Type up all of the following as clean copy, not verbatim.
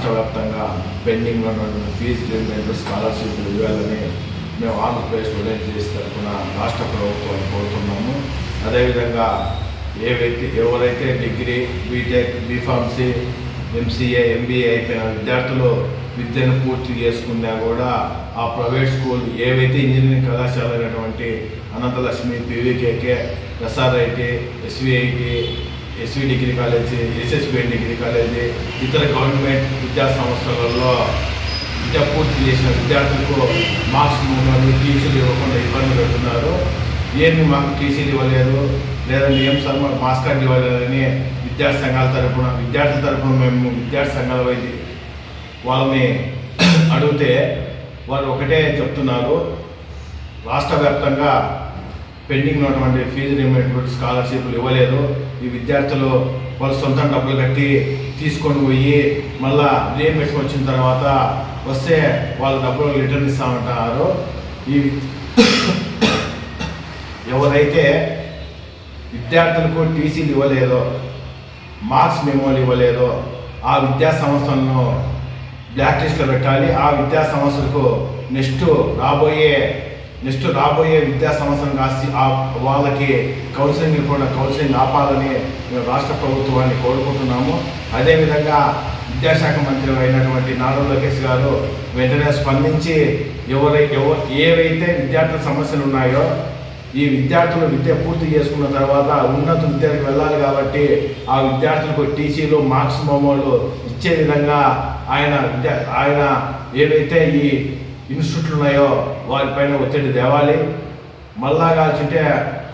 రాష్ట్ర వ్యాప్తంగా పెండింగ్ ఉన్నటువంటి ఫీజు రీయింబర్స్మెంట్ స్కాలర్షిప్లు ఇవ్వాలని మేము ఆంధ్రప్రదేశ్ స్టూడెంట్ చేసి తరఫున రాష్ట్ర ప్రభుత్వాన్ని కోరుతున్నాము. అదేవిధంగా ఎవరైతే degree, BTech, B Pharmacy, MCA, MBA అయిపోయిన విద్యార్థులు విద్యను పూర్తి చేసుకున్నా కూడా ఆ ప్రైవేట్ స్కూల్ ఏవైతే ఇంజనీరింగ్ కళాశాల అయినటువంటి Ananthalakshmi, PVKK, SRIT, SVIT, SV degree college, SSBN degree college, ఇతర గవర్నమెంట్ విద్యా సంస్థలలో విద్య పూర్తి చేసిన విద్యార్థులకు మార్క్స్ మూమెంట్ టీసీలు ఇవ్వకుండా ఇబ్బంది పెడుతున్నారు. ఏమి మాకు టీసీలు ఇవ్వలేదు, లేదంటే ఏం సార్ మాకు మార్క్స్ కార్డు ఇవ్వలేదని విద్యార్థి సంఘాల తరఫున మేము విద్యార్థి సంఘాల వైద్య వాళ్ళని అడిగితే వాళ్ళు ఒకటే చెప్తున్నారు, రాష్ట్ర వ్యాప్తంగా పెండింగ్ ఉన్నటువంటి ఫీజు రీయింబర్స్మెంట్ స్కాలర్షిప్లు ఇవ్వలేదు. ఈ విద్యార్థులు వాళ్ళు సొంత డబ్బులు కట్టి తీసుకొని పోయి మళ్ళా రీయింబర్స్మెంట్ వచ్చిన తర్వాత వస్తే వాళ్ళ డబ్బులు రిటర్న్ ఇస్తామంటున్నారు. ఈ ఎవరైతే విద్యార్థులకు టీసీలు ఇవ్వలేదో, మార్క్స్ మెమోలు ఇవ్వలేదో ఆ విద్యా సంస్థలను బ్లాక్ లిస్ట్లో పెట్టాలి. ఆ విద్యా సంస్థలకు నెక్స్ట్ రాబోయే విద్యా సంవత్సరం కాసి వాళ్ళకి కౌన్సిలింగ్ ఆపాలని మేము రాష్ట్ర ప్రభుత్వాన్ని కోరుకుంటున్నాము. అదేవిధంగా విద్యాశాఖ మంత్రి అయినటువంటి నారా లోకేష్ గారు వెంటనే స్పందించి ఏవైతే విద్యార్థుల సమస్యలు ఉన్నాయో ఈ విద్యార్థులు విద్య పూర్తి చేసుకున్న తర్వాత ఉన్నత విద్యకు వెళ్ళాలి కాబట్టి ఆ విద్యార్థులకు టీసీలు, మార్క్స్ మెమోలు ఇచ్చే విధంగా ఆయన ఏవైతే ఈ ఇన్స్టిట్యూట్లు ఉన్నాయో వారిపైన ఒత్తిడి తేవాలి. మళ్ళా కాల్చుంటే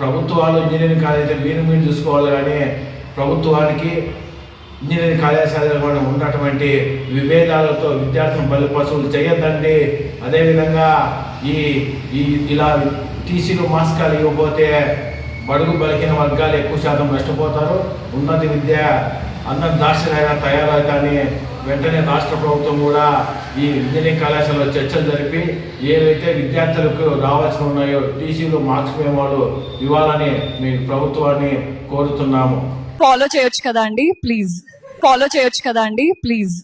ప్రభుత్వాలు ఇంజనీరింగ్ కాలేజీ మీరు చూసుకోవాలి, కానీ ప్రభుత్వానికి ఇంజనీరింగ్ కళాశాలలో కూడా ఉన్నటువంటి విభేదాలతో విద్యార్థులను బలిపశువులు చేయొద్దండి. అదేవిధంగా ఇలా టీసీలు, మార్క్స్లు ఇవ్వకపోతే బడుగు బలికిన వర్గాలు ఎక్కువ శాతం నష్టపోతారు. ఉన్నత విద్య అందరి దాక్షిణ్యంగా తయారవుతాయని వెంటనే రాష్ట్ర ప్రభుత్వం కూడా ఈ ఇంజనీరింగ్ కళాశాలలో చర్చలు జరిపి ఏవైతే విద్యార్థులకు రావాల్సి ఉన్నాయో టీసీలు, మార్క్స్ మెమోలు ఇవ్వాలని మీ ప్రభుత్వాన్ని కోరుతున్నాము. ఫాలో చేయొచ్చు కదా అండి ప్లీజ్.